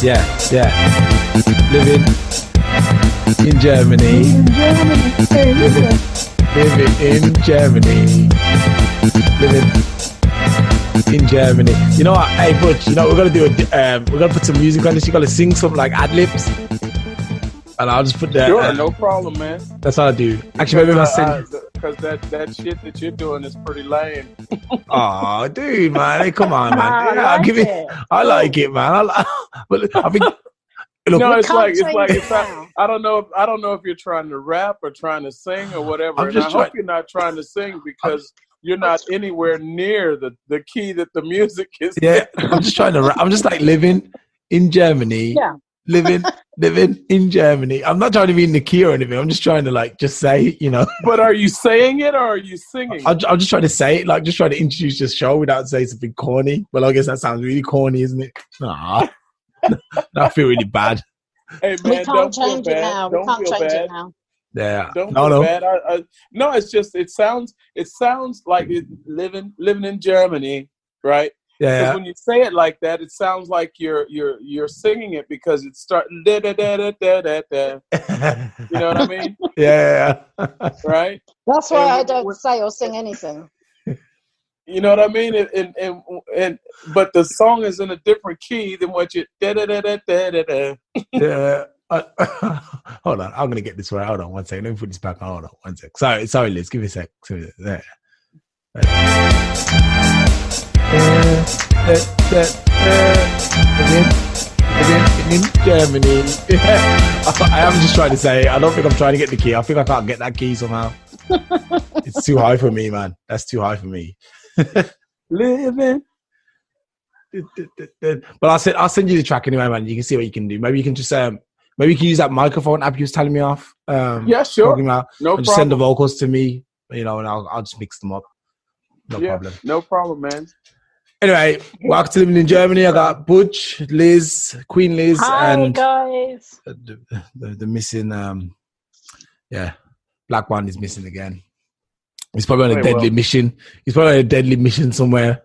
Yeah. Living in Germany. Living in Germany. Living in Germany. You know what? Hey, Butch, we're gonna do we're gonna put some music on this. You gotta sing something like ad-libs. And I'll just put that. Sure, no problem, man. That's what I do. Actually, maybe I'll send. Because that shit that you're doing is pretty lame. Oh, dude, man. Hey, come on, man. Yeah, I like it, man. But I think. Look, no, it's like I don't know if you're trying to rap or trying to sing or whatever. And I hope you're not trying to sing because you're not anywhere near the key that the music is. Yeah, I'm just trying to rap. I'm just like living in Germany. Yeah. Living in Germany. I'm not trying to be in the key or anything. I'm just trying to just say, But are you saying it or are you singing? I'm just trying to say it, just trying to introduce the show without saying something corny. Well, I guess that sounds really corny, isn't it? Nah. I feel really bad. Hey man, don't feel bad. Don't feel bad. Yeah. Don't feel bad. No, it's just it sounds like living in Germany, right? Yeah. Because when you say it like that, it sounds like you're singing it because it's starting da da da da da da da. You know what I mean? Yeah. Right. That's why I don't say or sing anything. You know what I mean? And but the song is in a different key than what you da da da da da da da. Yeah. Hold on, I'm gonna get this right. Hold on, 1 second. Let me put this back on. Hold on, 1 sec. Sorry, Liz. Give me a sec. There. In Germany. I am just trying to say. I don't think I'm trying to get the key. I think I can't get that key somehow. It's too high for me, man. That's too high for me. Living. But I'll send you the track anyway, man. You can see what you can do. Maybe you can just maybe you can use that microphone app you was telling me off. Yeah, sure. No problem. Just send the vocals to me, and I'll just mix them up. No problem. No problem, man. Anyway, welcome to Living in Germany. I got Butch, Liz, Queen Liz, and guys. The missing Black one is missing again. He's probably on a deadly mission. He's probably on a deadly mission somewhere.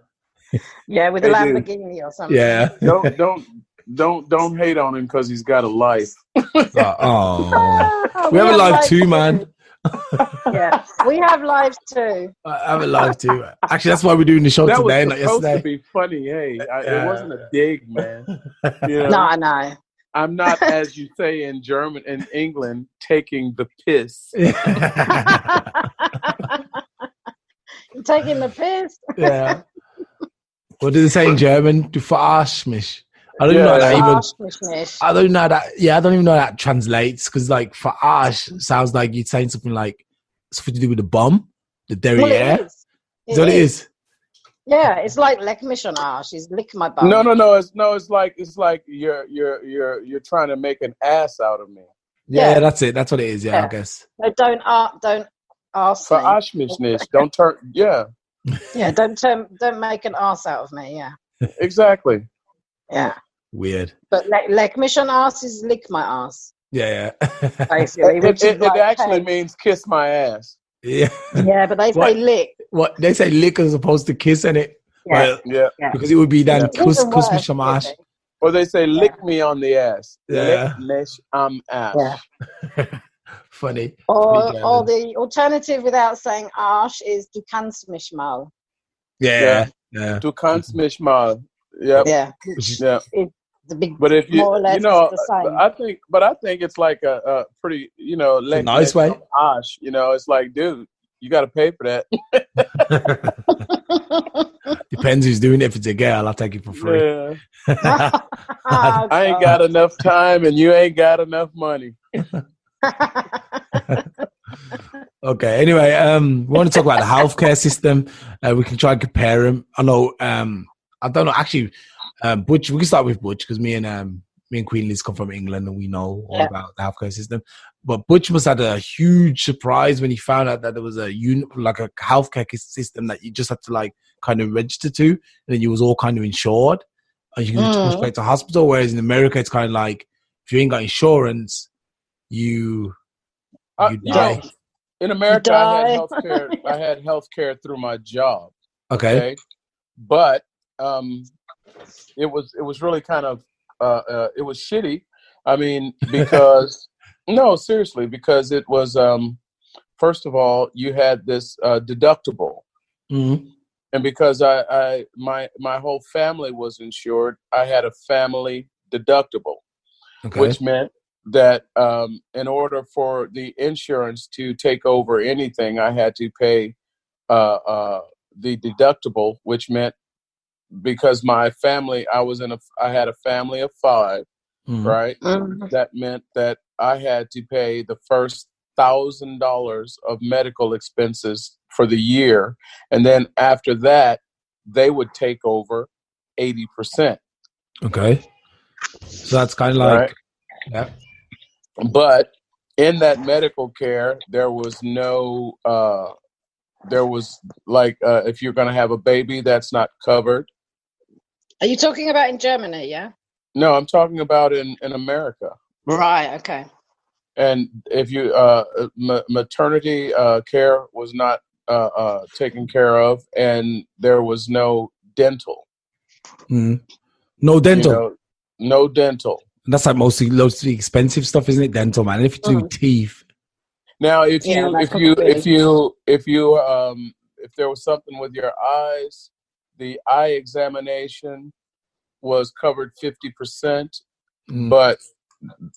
Yeah, with a Lamborghini or something. Yeah. Don't hate on him because he's got a life. We have a life too, man. Yeah, we have lives too. I have a life too. Actually, that's why we're doing the show today, not yesterday. That was supposed to be funny. Hey, it wasn't a dig, man. No. I'm not, as you say in England, taking the piss. You're taking the piss? Yeah. What did they say in German? Du verarsch mich. I don't even know that even. I don't know that. Yeah, I don't even know that translates because verarsch sounds like you're saying something something to do with the bomb, the derriere. Is that what it is? Yeah, it's like leck mich an Arsch. It's lick my bum. No. It's like you're trying to make an ass out of me. Yeah, that's it. That's what it is. Yeah. I guess. So don't ask me. Verarsch mich nicht. Don't turn. Yeah. Yeah, don't make an ass out of me. Yeah. Exactly. Yeah. Weird. But leck mich an ass is lick my ass. Yeah. Basically, it actually means kiss my ass. Yeah. Yeah, but they say lick. What they say lick as opposed to kiss, in it. Yeah. Yeah. Because it would be then kuss mich am Arsch. Or they say lick me on the ass. Yeah. Lick mich am Arsch. Yeah. Funny. Or the alternative without saying Arsch is du kannst mich mal. Yeah. Du kannst mich mal. Yep. Yeah. Yeah. It's a big, but if you, more or less the same. I think it's like a pretty, nice way. Arsch, it's like, dude, you got to pay for that. Depends who's doing it. If it's a girl, I'll take it for free. Yeah. I ain't got enough time and you ain't got enough money. Okay. Anyway, we want to talk about the healthcare system. We can try and compare them. I know. I don't know. Actually, Butch. We can start with Butch because me and Queen Liz come from England and we know all about the healthcare system. But Butch must have had a huge surprise when he found out that there was a healthcare system that you just had to kind of register to, and then you was all kind of insured, and you can go straight to hospital. Whereas in America, it's kind of like if you ain't got insurance, you die. In America, I had healthcare through my job. Okay. But it was really kind of it was shitty. I mean, because no, seriously, because it was first of all, you had this deductible, Mm-hmm. and because my whole family was insured, I had a family deductible, which meant that in order for the insurance to take over anything, I had to pay the deductible, which meant because my family, I had a family of 5, right? That meant that I had to pay the first $1,000 of medical expenses for the year, and then after that, they would take over 80%. Okay, so that's kind of right? like, yeah. But in that medical care, there was no, if you're going to have a baby, that's not covered. Are you talking about in Germany? Yeah. No, I'm talking about in America. Right. Okay. And if you maternity care was not taken care of, and there was no dental. No dental. No dental. And that's like mostly expensive stuff, isn't it? Dental, man. If you do teeth. Now, if there was something with your eyes, the eye examination was covered 50%, but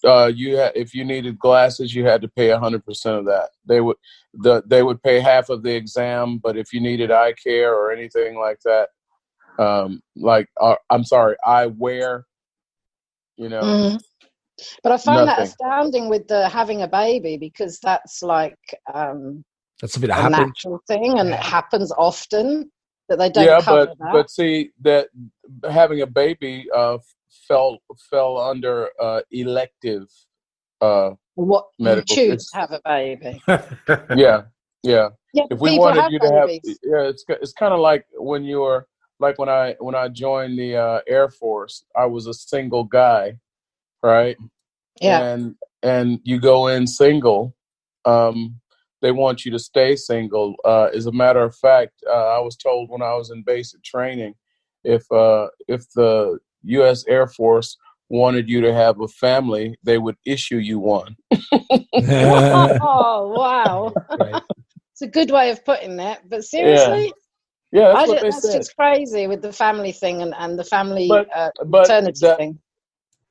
if you needed glasses, you had to pay 100% of that. They would pay half of the exam, but if you needed eye care or anything like that, eyewear, But I find that nothing. astounding with the having a baby, because that's like that's something that a happens. natural thing, and it happens often that they don't cover that. But see, that having a baby fell under elective what medical. You choose to have a baby. Yeah. If we wanted you to babies. It's kind of like when I joined the Air Force, I was a single guy, right? Yeah. And you go in single. They want you to stay single. As a matter of fact, I was told when I was in basic training, if the U.S. Air Force wanted you to have a family, they would issue you one. Oh, wow. Right. It's a good way of putting that, but seriously? Yeah, that's just crazy with the family thing and the family maternity thing.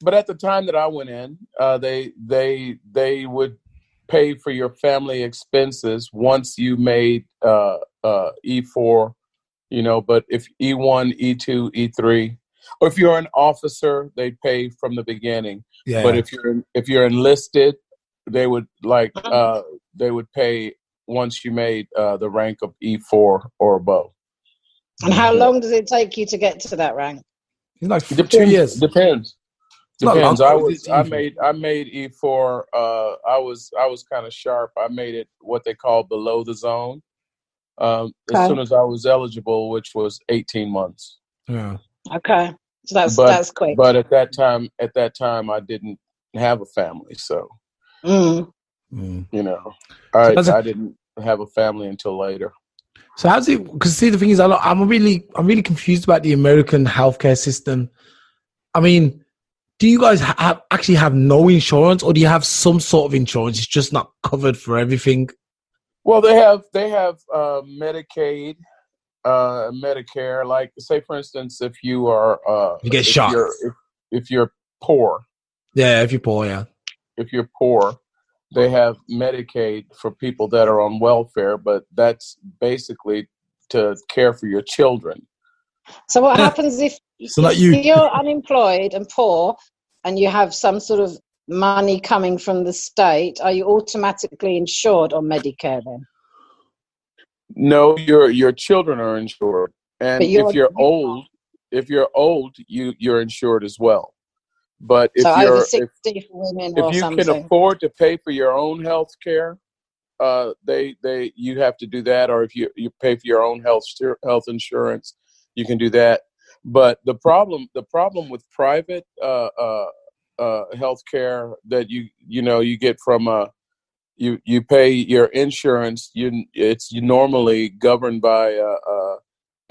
But at the time that I went in, they would pay for your family expenses once you made E4, but if E1, E2, E3, or if you're an officer, they pay from the beginning. Yeah. But if you're enlisted, they would pay once you made the rank of E4 or above. And how long does it take you to get to that rank? Like 2 years. Depends. I made E4. I was kind of sharp. I made it what they call below the zone. As soon as I was eligible, which was 18 months. Yeah. Okay. So that's quick. But at that time, I didn't have a family, so I didn't have a family until later. So how's it? Because see, the thing is, I'm really confused about the American healthcare system. I mean, do you guys actually have no insurance, or do you have some sort of insurance? It's just not covered for everything. Well, they have Medicaid, Medicare. Like, say for instance, if you are you get shot. If you're poor. Yeah, if you're poor, yeah. If you're poor, they have Medicaid for people that are on welfare, but that's basically to care for your children. So what happens if you're unemployed and poor and you have some sort of money coming from the state? Are you automatically insured on Medicare then? No, your children are insured. And if you're old, you're insured as well. But if so you're over 60 for women or something, if you can afford to pay for your own health care, you have to do that. Or if you pay for your own health insurance, you can do that. But the problem with private health care that you get from you pay your insurance. It's normally governed by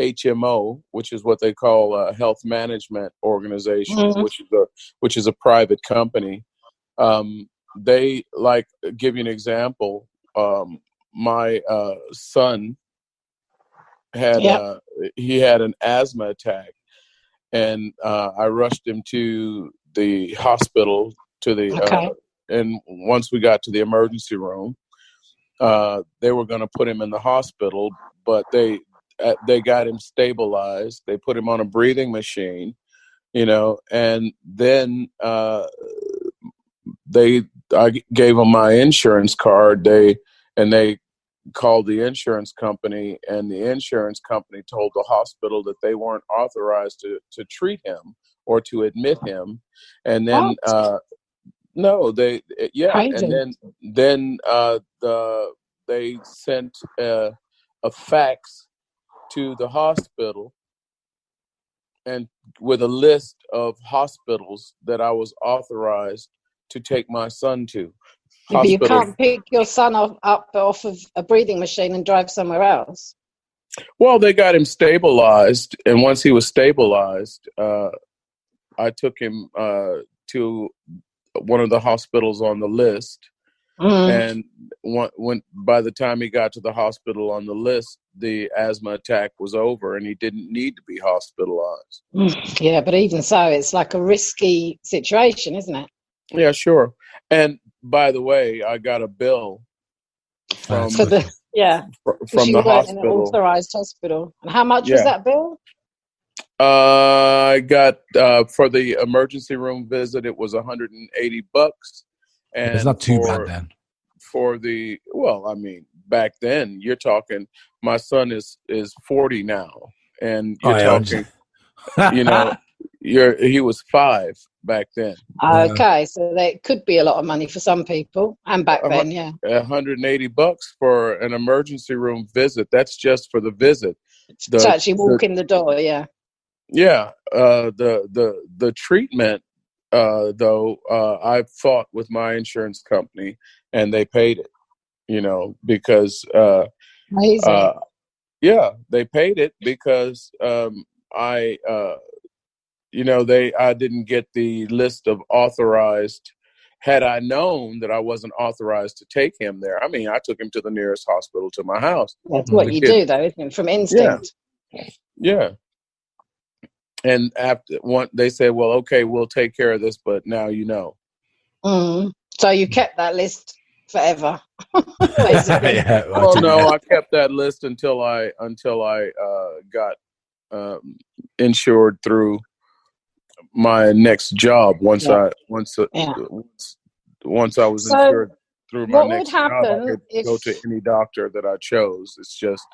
HMO, which is what they call a health management organization, Mm-hmm. which is a private company. They like give you an example. My son had he had an asthma attack, and I rushed him to the hospital and once we got to the emergency room, they were going to put him in the hospital, but they got him stabilized. They put him on a breathing machine, and then I gave him my insurance card. They called the insurance company, and the insurance company told the hospital that they weren't authorized to treat him or to admit him. And then no, they and then they sent a fax to the hospital and with a list of hospitals that I was authorized to take my son to. But you can't pick your son up off of a breathing machine and drive somewhere else. Well, they got him stabilized, and once he was stabilized, I took him to one of the hospitals on the list. And when by the time he got to the hospital on the list, the asthma attack was over, and he didn't need to be hospitalized. Yeah, but even so, it's like a risky situation, isn't it? Yeah, sure. And by the way, I got a bill from the hospital. In an authorized hospital. And how much was that bill? I got for the emergency room visit, it was $180. And it's not too bad then. For the back then, you're talking. My son is 40 now, and you're talking. He was 5 back then. Okay, so that could be a lot of money for some people, and back then, $180 for an emergency room visit. That's just for the visit. To actually walk in the door, yeah. Yeah, the treatment. Though I fought with my insurance company, and they paid it. Because they paid it because I didn't get the list of authorized. Had I known that I wasn't authorized to take him there, I took him to the nearest hospital to my house. That's what you do, though, isn't it? From instinct. Yeah. And after they said, "Well, okay, we'll take care of this," but now you know. So you kept that list forever. Well, no, I kept that list until I got insured through my next job. Once I was insured through my next job, I could go to any doctor that I chose. It's just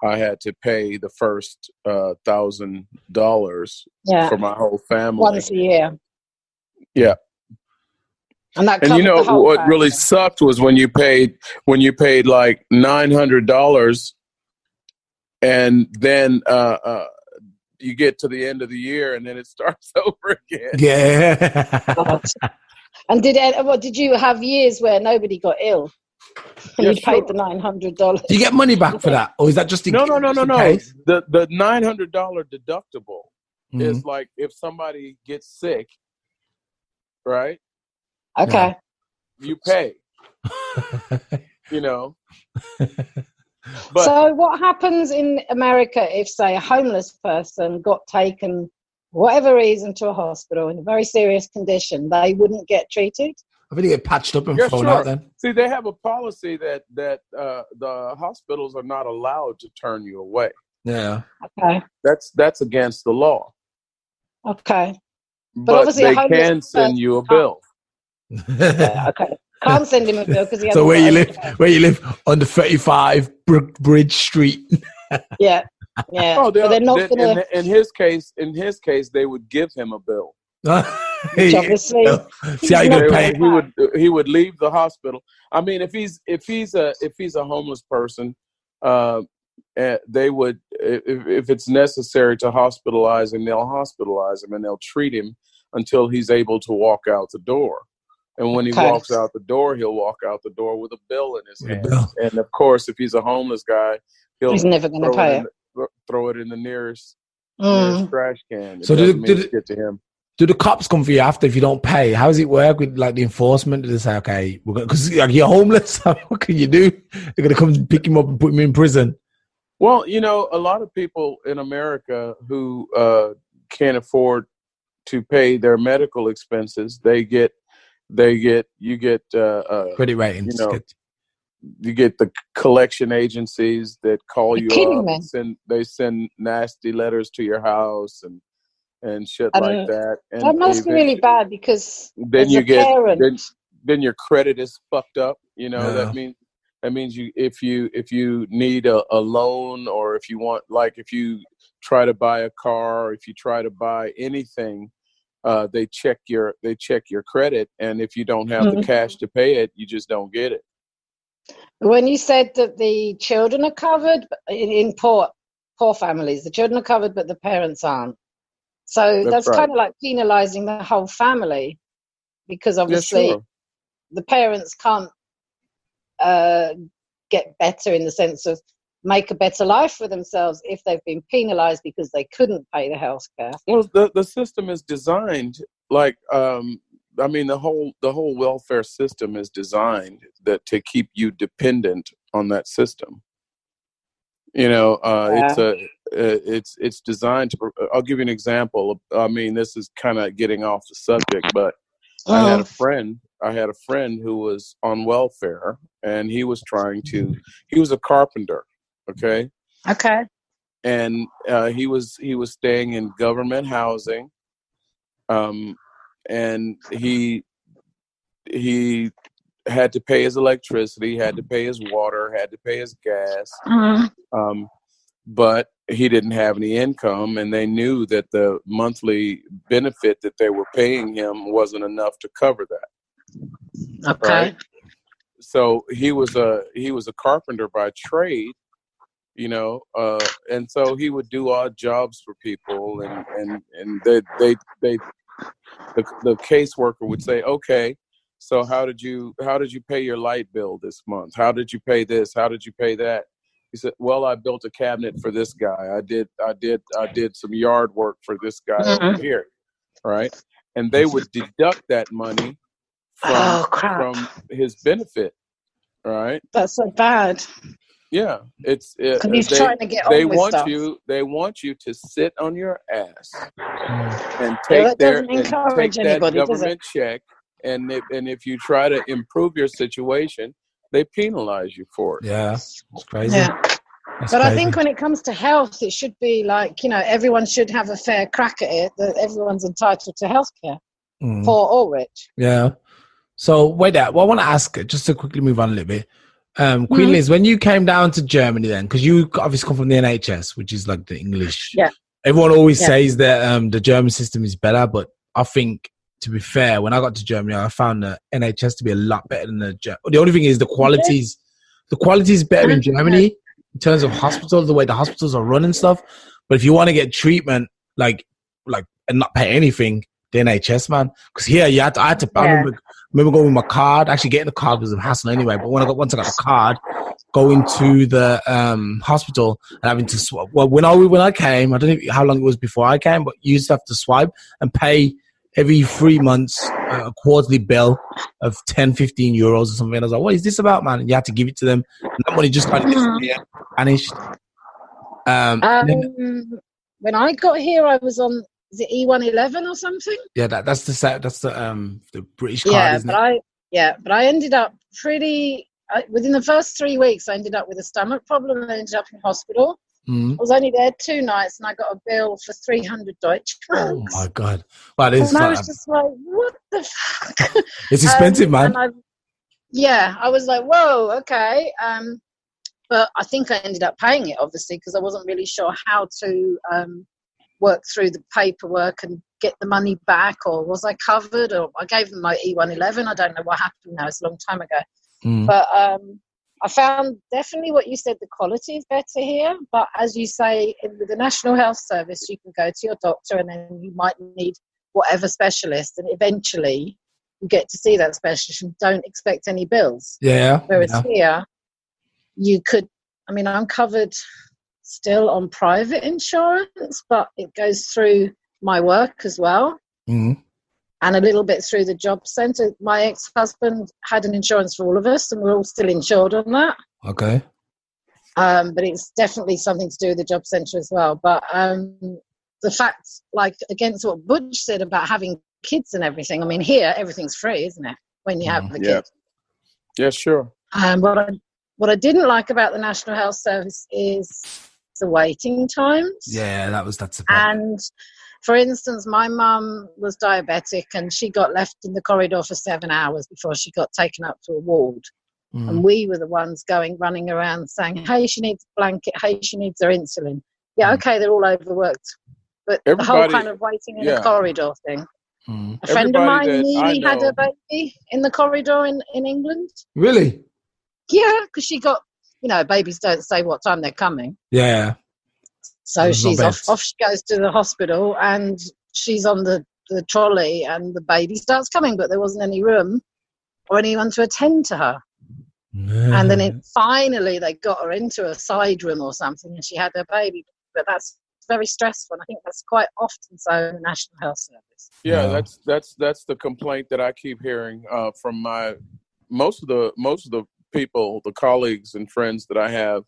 I had to pay the first $1,000 for my whole family once a year. Yeah. And what really sucked was when you paid like $900, and then you get to the end of the year, and then it starts over again. Yeah. And did you have years where nobody got ill? And you paid the $900. Do you get money back for that, or is that just no? The $900 deductible is like if somebody gets sick, right? Okay. You pay. But, so what happens in America if, say, a homeless person got taken, whatever reason, to a hospital in a very serious condition? They wouldn't get treated? I think they get patched up and thrown out then. See, they have a policy that the hospitals are not allowed to turn you away. Yeah. Okay. That's against the law. Okay. But obviously they can send you a bill. Yeah, okay. Can't send him a bill because he. So where you live on the 35 Bridge Street. Yeah. Oh, but they're not gonna. In his case, they would give him a bill. Which obviously, see how you gonna pay? He would leave the hospital. I mean, if he's a homeless person, they would, if it's necessary to hospitalize him, they'll hospitalize him and they'll treat him until he's able to walk out the door. And when he walks out the door, he'll walk out the door with a bill in his hand. And of course, if he's a homeless guy, he's never going to pay it. throw it in the nearest trash can. It so doesn't mean to get to him. Do the cops come for you after if you don't pay? How does it work with like the enforcement? Do they say, okay, because like, you're homeless, what can you do? They're going to come pick him up and put him in prison. Well, a lot of people in America who can't afford to pay their medical expenses, you get credit ratings. You get the collection agencies that call you up and they send nasty letters to your house and shit like that. And that must be really bad because then then your credit is fucked up. That means if you need a loan, or if you want, like if you try to buy a car, or if you try to buy anything, they check your credit, and if you don't have the cash to pay it, you just don't get it. When you said that the children are covered in poor families, the children are covered, but the parents aren't. So that's right. Kind of like penalizing the whole family, because obviously the parents can't get better in the sense of make a better life for themselves if they've been penalized because they couldn't pay the health care. Well, the system is designed like, the whole welfare system is designed to keep you dependent on that system. It's designed to. I'll give you an example. This is kind of getting off the subject, but I had a friend who was on welfare, and he was he was a carpenter. Okay. And he was staying in government housing, and he had to pay his electricity, had to pay his water, had to pay his gas. But he didn't have any income, and they knew that the monthly benefit that they were paying him wasn't enough to cover that. Okay. Right? So he was a carpenter by trade, and so he would do odd jobs for people, and the caseworker would say, okay, so how did you pay your light bill this month? How did you pay this? How did you pay that? He said, well, I built a cabinet for this guy. I did some yard work for this guy over here. Right. And they would deduct that money from his benefit. Right. That's so bad. Yeah. It's he's trying to get on with stuff. They want you to sit on your ass and take that government check. And if you try to improve your situation, they penalize you for it. Yeah, it's crazy. Yeah. But I think when it comes to health, it should be like, everyone should have a fair crack at it, that everyone's entitled to healthcare, poor or rich. Yeah. So, what I want to ask, just to quickly move on a little bit, Queen Liz, when you came down to Germany then, because you obviously come from the NHS, which is like the English. Yeah. Everyone always says that the German system is better, but I think, to be fair, when I got to Germany, I found the NHS to be a lot better than the only thing is the quality is better in Germany in terms of hospitals, the way the hospitals are run and stuff. But if you want to get treatment, like and not pay anything, the NHS, man. Because here I remember going with my card. Actually, getting the card was a hassle anyway. But once I got the card, going to the hospital and having to swipe. Well, when I came, I don't know how long it was before I came, but you used to have to swipe and pay every 3 months a quarterly bill of 10-15 euros or something. And I was like, what is this about, man? And you had to give it to them. And that money just kind of vanished. When I got here, I was on, is it E11 or something? Yeah, that's the British card, isn't it? But I ended up within the first 3 weeks, I ended up with a stomach problem and I ended up in hospital. I was only there 2 nights and I got a bill for 300 Deutsche francs. Oh my God. Well, I was just like, what the fuck? It's expensive, man. I was like, whoa, okay. But I think I ended up paying it, obviously, because I wasn't really sure how to work through the paperwork and get the money back, or was I covered, or I gave them my E11. I don't know what happened now. It's a long time ago. But I found definitely what you said, the quality is better here. But as you say, with the National Health Service, you can go to your doctor and then you might need whatever specialist. And eventually you get to see that specialist and don't expect any bills. Yeah. Whereas here, you could, I'm covered still on private insurance, but it goes through my work as well. Mm-hmm. And a little bit through the job centre. My ex-husband had an insurance for all of us, and we're all still insured on that. Okay. But it's definitely something to do with the job centre as well. But the fact, like, against what Butch said about having kids and everything, I mean, here, everything's free, isn't it, when you have a kid? Yeah, sure. What I didn't like about the National Health Service is the waiting times. Yeah, that's the problem. And for instance, my mum was diabetic and she got left in the corridor for 7 hours before she got taken up to a ward. And we were the ones running around saying, hey, she needs a blanket, hey, she needs her insulin. Yeah, okay, they're all overworked. But the whole kind of waiting in a corridor thing. A friend of mine nearly had a baby in the corridor in England. Really? Yeah, because she got, babies don't say what time they're coming. Yeah. So she's off she goes to the hospital and she's on the trolley and the baby starts coming, but there wasn't any room or anyone to attend to her. And then finally they got her into a side room or something and she had her baby. But that's very stressful, and I think that's quite often so in the National Health Service. Yeah, that's the complaint that I keep hearing from most of the people, the colleagues and friends that I have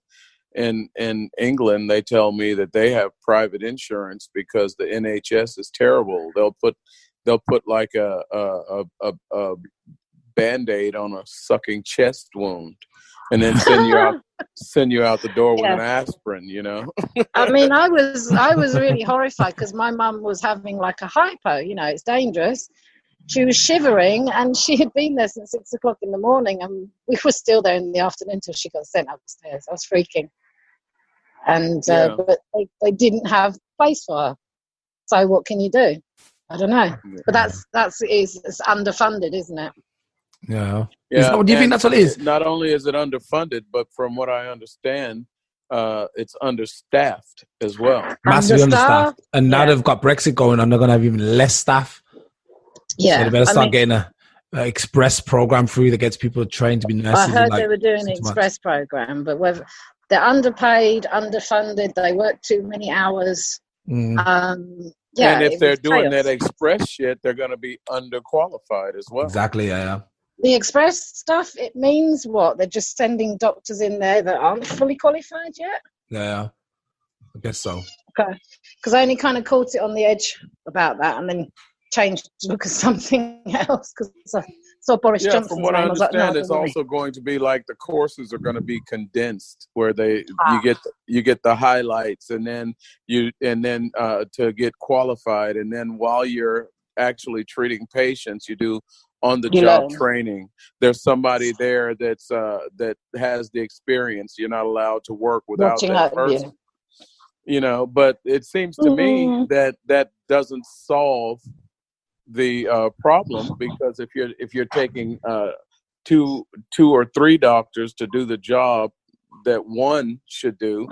in England. They tell me that they have private insurance because the NHS is terrible. They'll put like a Band-Aid on a sucking chest wound and then send you out the door with an aspirin, I mean, I was really horrified because my mum was having like a hypo, it's dangerous. She was shivering and she had been there since 6 o'clock in the morning and we were still there in the afternoon until she got sent upstairs. I was freaking. And but they didn't have place for her. So what can you do? I don't know. But it's underfunded, isn't it? Yeah. Do you think that's what it is? Not only is it underfunded, but from what I understand, it's understaffed as well. Massively understaffed. And now they've got Brexit going on, they're going to have even less staff. Yeah. So they better start getting a express program through that gets people trained to be nurses. I heard they were doing an express program, but whether they're underpaid, underfunded, they work too many hours. And if they're doing that express shit, they're going to be underqualified as well. Exactly, yeah. The express stuff, it means what? They're just sending doctors in there that aren't fully qualified yet? Yeah, I guess so. Okay. Because I only kind of caught it on the edge about that and then changed to look at something else because I saw Boris Johnson's from what I understand, like, no, it's also going to be like the courses are going to be condensed where you get the highlights and then to get qualified, and then while you're actually treating patients, you do on-the-job training. There's somebody there that has the experience. You're not allowed to work without that person. But it seems to me that doesn't solve the problem, because if you're taking two or three doctors to do the job that one should do,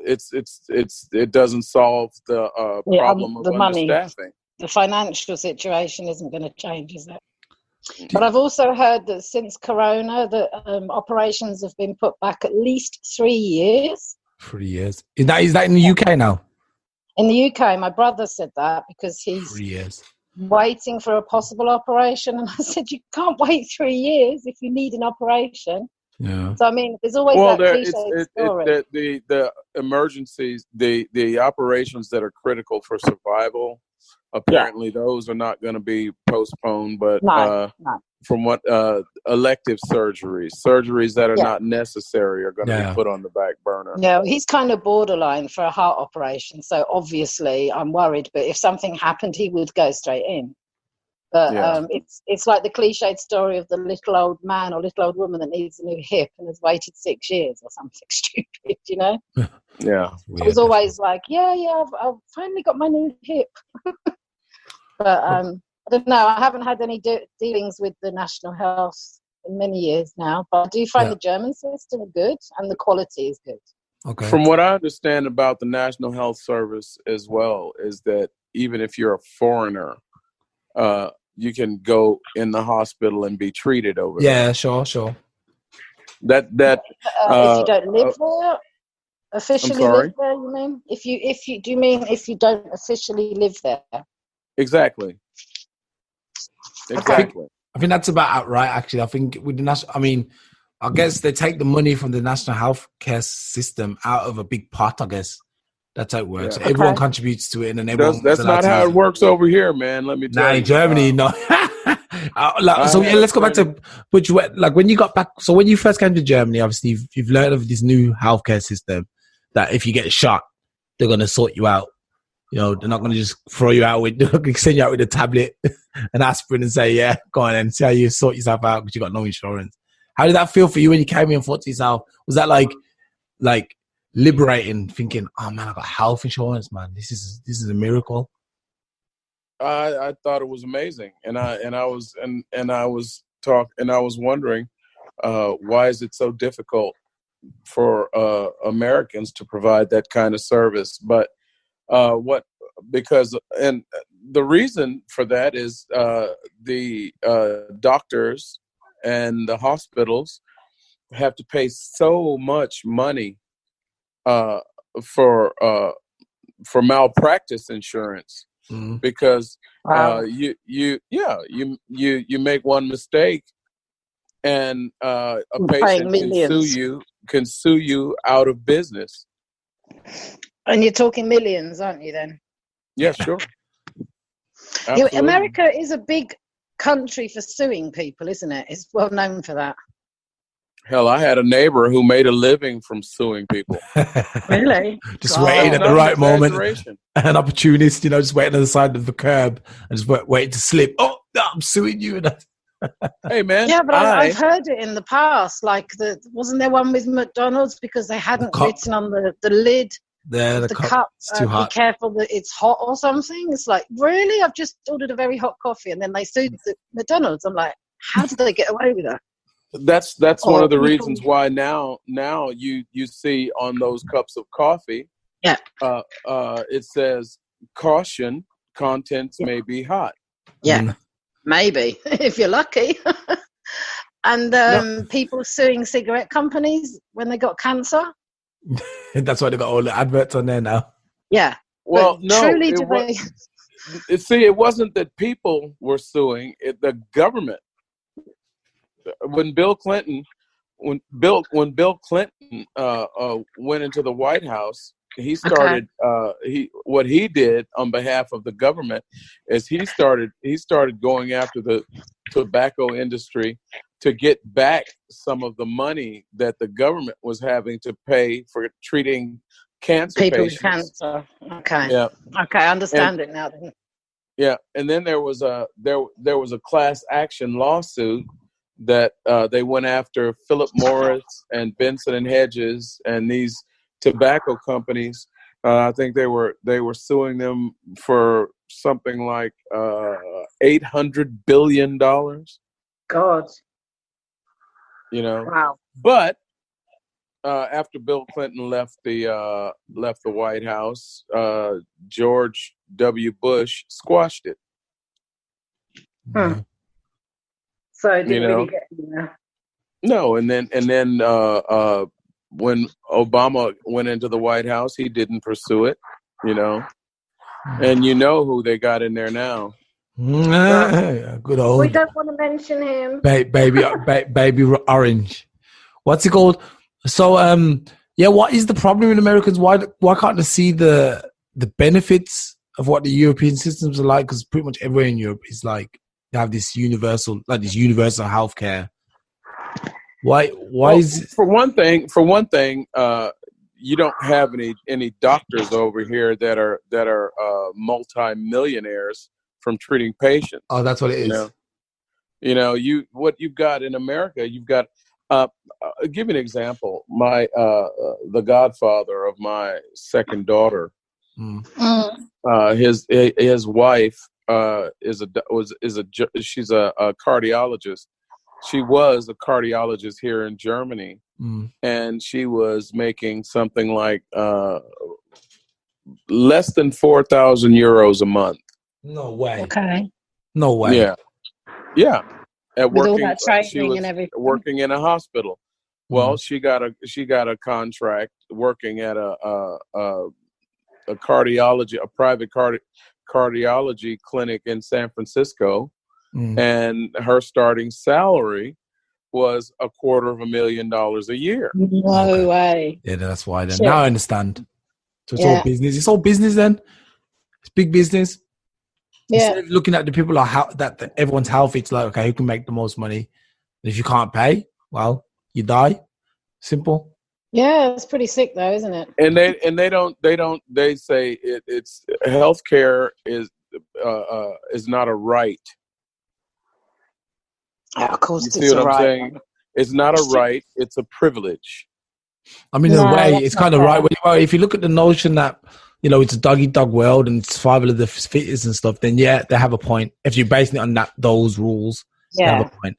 it doesn't solve the problem of understaffing. The financial situation isn't going to change, is it? But I've also heard that since Corona, the operations have been put back at least 3 years. 3 years. Is that in the UK now? In the UK, my brother said that because he's 3 years. Waiting for a possible operation. And I said, you can't wait 3 years if you need an operation. Yeah. So, I mean, there's always that cliche story. The emergencies, the operations that are critical for survival, apparently those are not going to be postponed, but from what elective surgeries that are not necessary are going to be put on the back burner. No, he's kind of borderline for a heart operation, so obviously I'm worried, but if something happened, he would go straight in. But it's like the cliched story of the little old man or little old woman that needs a new hip and has waited 6 years or something stupid, Yeah. It was always like, I've finally got my new hip. But I don't know. I haven't had any dealings with the National Health in many years now, but I do find the German system good and the quality is good. Okay. From what I understand about the National Health Service as well, is that even if you're a foreigner, you can go in the hospital and be treated over there. Yeah, sure. If you don't live there, Officially sorry? live there, you mean? Do you mean if you don't officially live there? Exactly. Okay. I think that's about outright. Actually, I think with the national, I mean, I guess they take the money from the national health care system out of a big pot. I guess that's how it works. Yeah. So everyone contributes to it, and then everyone That's not how it works over here, man. Let me tell in you. Germany, no. So yeah, let's go back to but like when you got back. So when you first came to Germany, obviously you've learned of this new healthcare system that if you get shot, they're gonna sort you out. You know, they're not gonna just throw you out with send you out with a tablet, an aspirin, and say, "Yeah, go on and see how you sort yourself out because you got no insurance." How did that feel for you when you came in and thought to yourself? Was that like liberating, thinking, "Oh man, I got health insurance, man. This is a miracle." I thought it was amazing, and I was wondering why is it so difficult for Americans to provide that kind of service? But because the reason for that is the doctors and the hospitals have to pay so much money for malpractice insurance. Mm-hmm. Because you make one mistake and a patient can sue you out of business. And you're talking millions, aren't you? Then. Yeah, sure. America is a big country for suing people, isn't it? It's well known for that. Hell, I had a neighbor who made a living from suing people. Really? Just waiting at the right moment. An opportunist, just waiting on the side of the curb and just waiting to slip. Oh, no, I'm suing you. Hey, man. Yeah, but I've heard it in the past. Like, wasn't there one with McDonald's because they hadn't written on the lid of the cup, it's too hot. Be careful that it's hot or something? It's like, really? I've just ordered a very hot coffee, and then they sued the McDonald's. I'm like, how did they get away with that? That's one of the reasons why now you see on those cups of coffee, it says caution, contents may be hot. Yeah, maybe if you're lucky. And people suing cigarette companies when they got cancer. That's why they got all the adverts on there now. Yeah. Well, but no. Truly, it wasn't that people were suing; the government. When Bill Clinton went into the White House, he started what he did on behalf of the government is he started going after the tobacco industry to get back some of the money that the government was having to pay for treating cancer patients. People with cancer. Okay. Yeah. Okay, I understand it now. Then. Yeah, and then there was a class action lawsuit that they went after Philip Morris and Benson and Hedges and these tobacco companies. I think they were suing them for something like $800 billion. God. Wow. But after Bill Clinton left the White House, George W. Bush squashed it. Hmm. So it didn't really get No, and then when Obama went into the White House, he didn't pursue it, and who they got in there now. Good old. We don't want to mention him. Baby Orange. What's it called? So what is the problem with Americans? Why can't they see the benefits of what the European systems are like? Because pretty much everywhere in Europe is like they have this universal healthcare. Why is it? For one thing, you don't have any doctors over here that are multi-millionaires from treating patients. Oh, that's what it is. What you've got in America, you've got. I'll give you an example. My the godfather of my second daughter, his wife she's a cardiologist. She was a cardiologist here in Germany, and she was making something like less than 4,000 euros a month. No way. Okay. No way. Yeah. With all that training and everything. Working in a hospital. Well, she got a contract working at a cardiology, a private cardiology clinic in San Francisco, and her starting salary was $250,000 a year. No way. Yeah, that's why then. Shit. Now I understand. So it's all business. It's all business then. It's big business. Yeah. Instead of looking at the people that everyone's healthy, it's like, okay, who can make the most money? And if you can't pay, well, you die. Simple. Yeah, it's pretty sick though, isn't it? And they say it's healthcare is not a right. Of course, you see what I'm saying? It's not a right; it's a privilege. I mean, in a way, it's kind of right. If you look at the notion that, it's a dog-eat-dog world and survival of the fittest and stuff, then yeah, they have a point. If you're basing it on those rules, they have a point.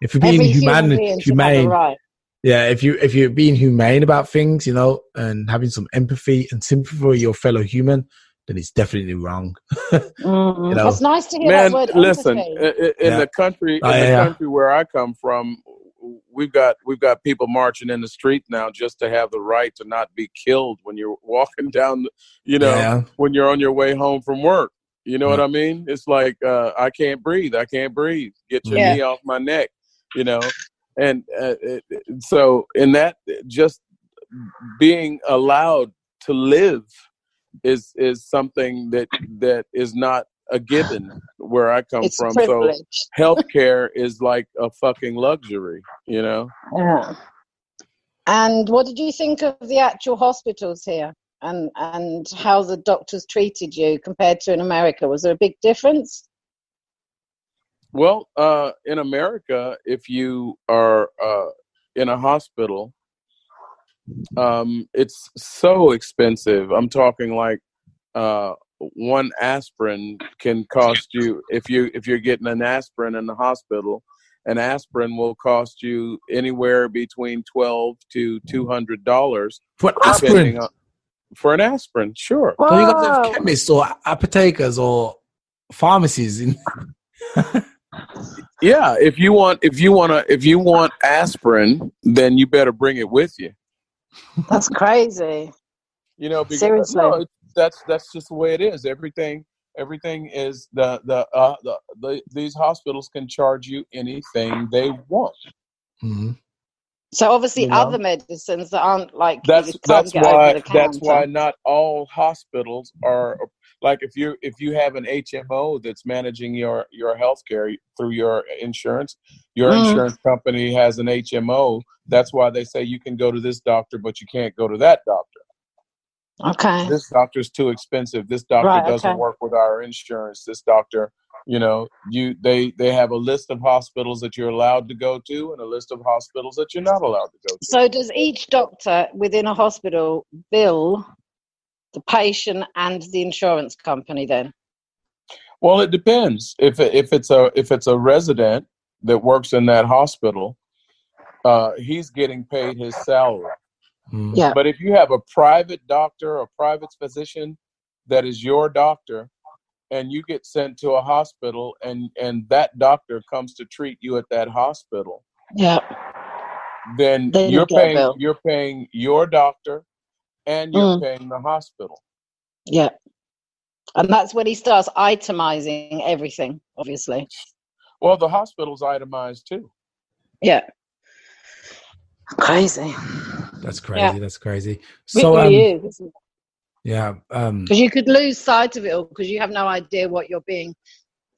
If you're being humane, right. Yeah, if you're being humane about things, and having some empathy and sympathy for your fellow human, then it's definitely wrong. It's nice to hear Man, that word. listen, empathy. in the country where I come from, we've got people marching in the street now just to have the right to not be killed when you're walking down, when you're on your way home from work. You know what I mean? It's like, I can't breathe. Get your knee off my neck, And so in that, just being allowed to live is something that is not a given where I come from. So healthcare is like a fucking luxury, Yeah. And what did you think of the actual hospitals here and how the doctors treated you compared to in America? Was there a big difference? Well, in America, if you are in a hospital, it's so expensive. I'm talking like one aspirin can cost you, if you're getting an aspirin in the hospital, an aspirin will cost you anywhere between $12 to $200 for aspirin. For an aspirin, sure. So you got to have chemists or apothecars or pharmacies in. Yeah, if you want aspirin, then you better bring it with you. That's crazy. Because, seriously, no, that's just the way it is. Everything is these hospitals can charge you anything they want. Mm-hmm. So obviously, other medicines that aren't like that's why not all hospitals are like, if you have an HMO that's managing your health care through your insurance, insurance company has an HMO. That's why they say you can go to this doctor, but you can't go to that doctor. Okay. This doctor's too expensive. This doctor doesn't work with our insurance. This doctor, they have a list of hospitals that you're allowed to go to and a list of hospitals that you're not allowed to go to. So does each doctor within a hospital bill the patient and the insurance company then? Well, it depends. If it's a resident that works in that hospital, he's getting paid his salary. Yeah. But if you have a private doctor or private physician that is your doctor, and you get sent to a hospital, and that doctor comes to treat you at that hospital, then you're paying your doctor, and you're paying the hospital. Yeah. And that's when he starts itemizing everything, obviously. Well, the hospital's itemized too. Yeah. Crazy. That's crazy. Yeah. That's crazy. So, it really is. Yeah. Because you could lose sight of it all because you have no idea what you're being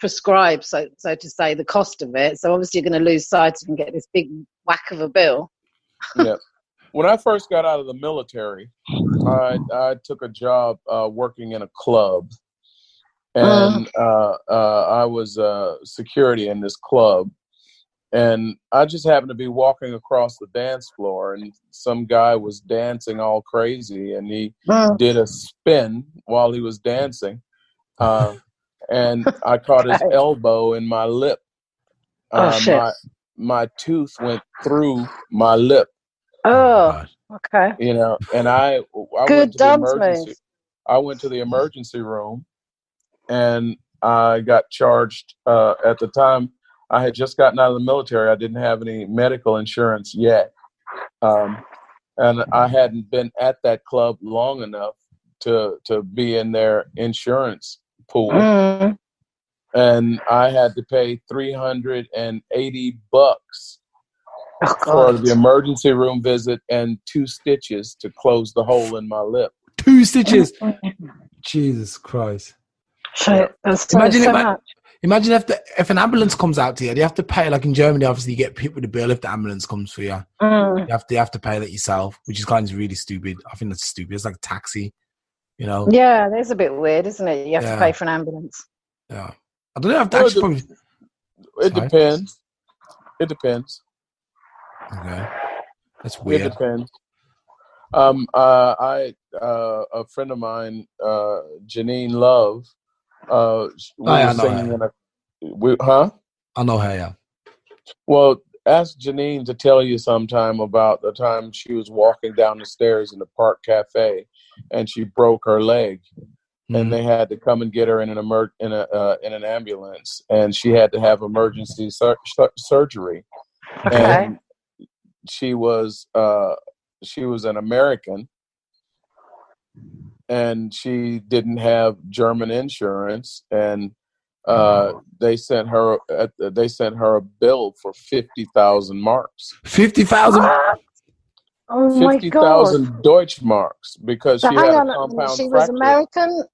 prescribed, so to say, the cost of it. So obviously you're going to lose sight and get this big whack of a bill. Yeah. When I first got out of the military, I took a job working in a club, and I was security in this club. And I just happened to be walking across the dance floor, and some guy was dancing all crazy, and he did a spin while he was dancing. And I caught his elbow in my lip. My tooth went through my lip. Oh, okay. And I went to the emergency. I went to the emergency room, and I got charged at the time. I had just gotten out of the military. I didn't have any medical insurance yet. And I hadn't been at that club long enough to be in their insurance pool. And I had to pay $380 for the emergency room visit and 2 stitches to close the hole in my lip. 2 stitches. Jesus Christ. So imagine much. Imagine if an ambulance comes out to you, you have to pay. Like in Germany, obviously, you get hit with a bill if the ambulance comes for you. You have to pay that yourself, which is kind of really stupid. I think that's stupid. It's like a taxi, you know. Yeah, that's a bit weird, isn't it? You have to pay for an ambulance. Yeah, I don't know if that's probably. It depends. It depends. Okay, that's weird. It depends. A friend of mine, Janine Love, I know her, yeah. Well, ask Janine to tell you sometime about the time she was walking down the stairs in the Park Cafe, and she broke her leg, and they had to come and get her in an ambulance, and she had to have emergency surgery. Okay. And she was an American, and she didn't have German insurance, and they sent her a bill for 50,000 marks. 50,000. Oh my God! 50,000 Deutschmarks because so she had a compound fracture. She was American,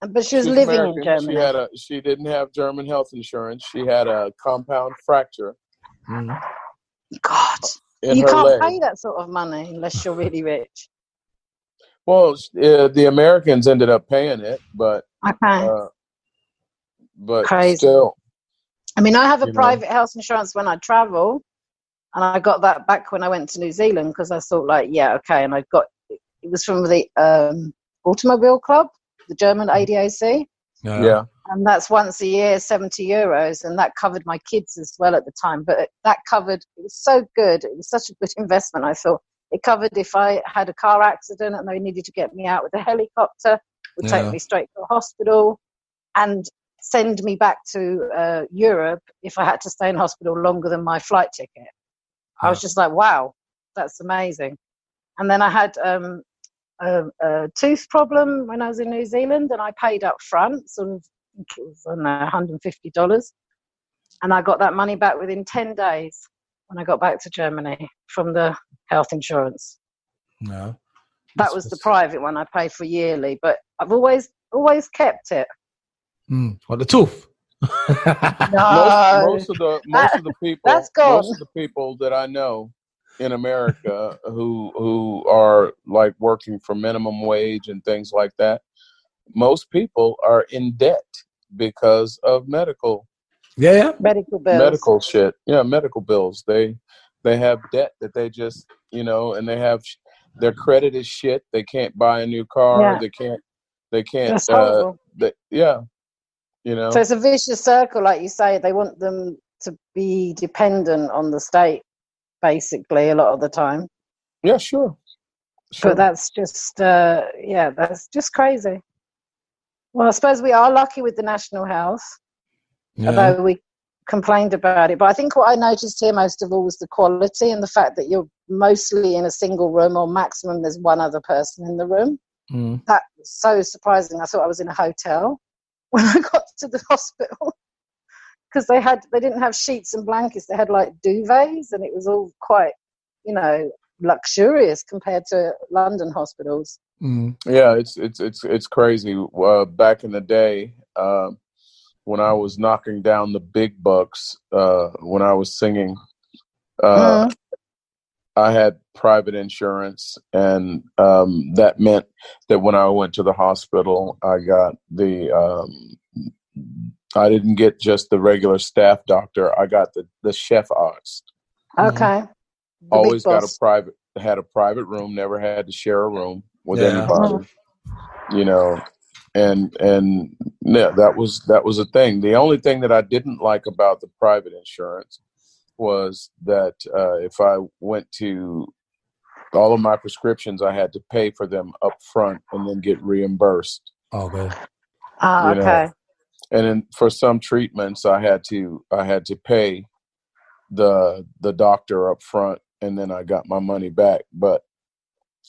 but she was living American. In Germany. She didn't have German health insurance. She had a compound fracture. God, you can't pay that sort of money unless you're really rich. Well, the Americans ended up paying it, but crazy. Still. I mean, I have a private health insurance when I travel, and I got that back when I went to New Zealand because I thought, like, yeah, okay, and it was from the Automobile Club, the German ADAC. Yeah. And that's once a year, €70, and that covered my kids as well at the time. But it was so good. It was such a good investment, I thought. It covered if I had a car accident and they needed to get me out with a helicopter, it would take me straight to a hospital and send me back to Europe if I had to stay in hospital longer than my flight ticket. I was just like, wow, that's amazing. And then I had a tooth problem when I was in New Zealand, and I paid up front, sort of, I think it was $150. And I got that money back within 10 days when I got back to Germany from the health insurance. No. That was the private one I pay for yearly, but I've always kept it. What, the tooth? No. Most of the people that I know in America who are like working for minimum wage and things like that, most people are in debt because of medical medical bills, medical shit. Yeah, medical bills. They have debt that they just and they have their credit is shit. They can't buy a new car. Yeah. They can't. That's horrible. So it's a vicious circle, like you say. They want them to be dependent on the state, basically, a lot of the time. Yeah, sure. But that's just, that's just crazy. Well, I suppose we are lucky with the national health, although we complained about it. But I think what I noticed here most of all was the quality and the fact that you're mostly in a single room, or maximum there's one other person in the room. That was so surprising. I thought I was in a hotel when I got to the hospital, because they didn't have sheets and blankets. They had like duvets, and it was all quite, luxurious compared to London hospitals. Yeah, it's crazy. Back in the day, when I was knocking down the big bucks, when I was singing, I had private insurance, and that meant that when I went to the hospital, I got I didn't get just the regular staff doctor. I got the chef arzt. Okay. Always had a private room, never had to share a room with anybody. And that was a thing. The only thing that I didn't like about the private insurance was that if I went to all of my prescriptions, I had to pay for them up front and then get reimbursed. Okay. Okay. And then for some treatments, I had to pay the doctor up front and then I got my money back. But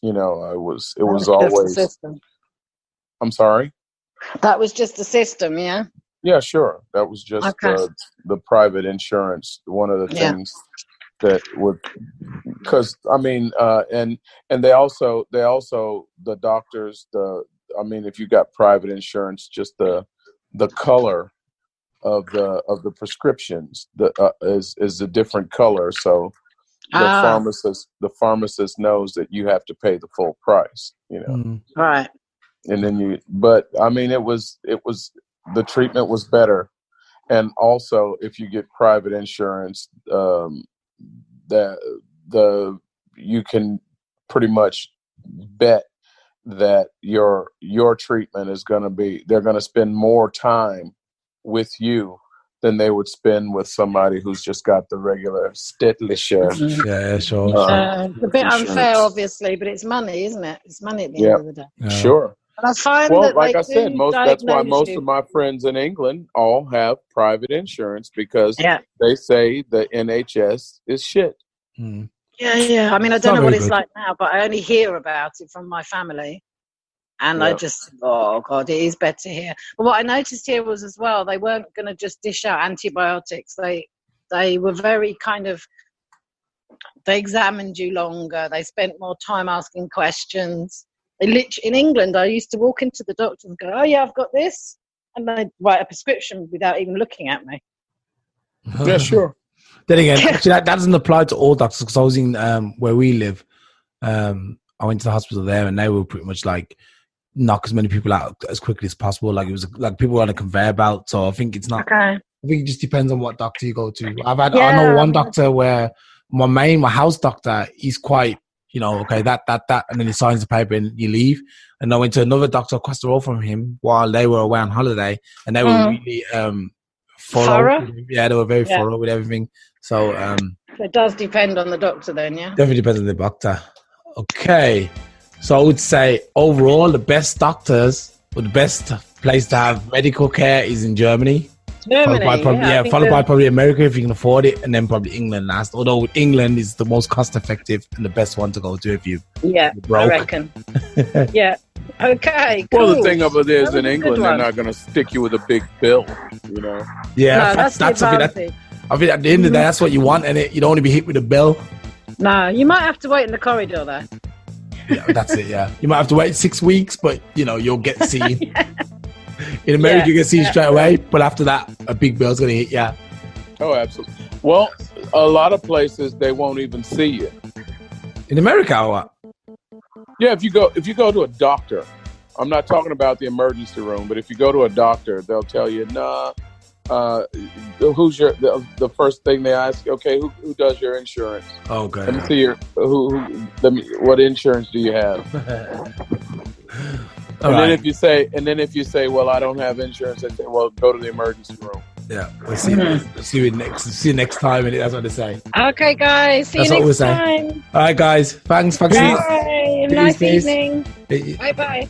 it was Just always. the system. I'm sorry. That was just the system, yeah. Yeah, sure. That was just the private insurance. One of the things that would, because and they also the doctors if you got private insurance, just the color of the prescriptions is a different color, so the pharmacist knows that you have to pay the full price, Right. And then it was the treatment was better. And also, if you get private insurance, you can pretty much bet that your treatment is going to be, they're going to spend more time with you than they would spend with somebody who's just got the regular städtische. Yeah, sure. It's a bit unfair, obviously, but it's money, isn't it? It's money at the end of the day. Yeah. Sure. And I find that, like I said, that's why most you. of my friends in England all have private insurance, because they say the NHS is shit. Mm. Yeah. I mean, I don't know what it's like now, but I only hear about it from my family. And I just, oh God, it is better here. But what I noticed here was as well, they weren't going to just dish out antibiotics. They were very they examined you longer. They spent more time asking questions. They literally, in England, I used to walk into the doctor and go, oh yeah, I've got this. And they'd write a prescription without even looking at me. Yeah, sure. Then again, actually, that doesn't apply to all doctors, because I was in where we live. I went to the hospital there, and they were pretty much like, knock as many people out as quickly as possible. Like, it was like people were on a conveyor belt. So I think it's not. Okay. I think it just depends on what doctor you go to. I know one doctor where my house doctor, he's quite, that, and then he signs the paper and you leave. And I went to another doctor across the road from him while they were away on holiday, and they were really thorough. Yeah, they were very thorough with everything. So it does depend on the doctor then, yeah? Definitely depends on the doctor. Okay. So I would say overall, the best doctors or the best place to have medical care is in Germany. Followed by probably America if you can afford it, and then probably England last. Although England is the most cost effective and the best one to go to if you're broke. I reckon. Yeah. Okay. Cool. Well, the thing of it is, in England, they're not going to stick you with a big bill, Yeah, no, that's something I think at the end of the day, that's what you want, and you don't want to be hit with a bill. No, you might have to wait in the corridor though. Yeah, that's it. Yeah, you might have to wait 6 weeks, but you'll get seen. In America, you get seen straight away, but after that, a big bill's gonna hit you. Oh, absolutely. Well, a lot of places they won't even see you. In America, or what? Yeah, if you go to a doctor, I'm not talking about the emergency room, but if you go to a doctor, they'll tell you, nah. Who's the first thing they ask? Okay, who does your insurance? Okay. Let me see what insurance do you have? Then if you say, well, I don't have insurance, they say, well, go to the emergency room. Yeah, we'll see. See you next time, and that's what they say. Okay, guys. See you next time. All right, guys. Thanks. Bye. Have a nice evening. Bye.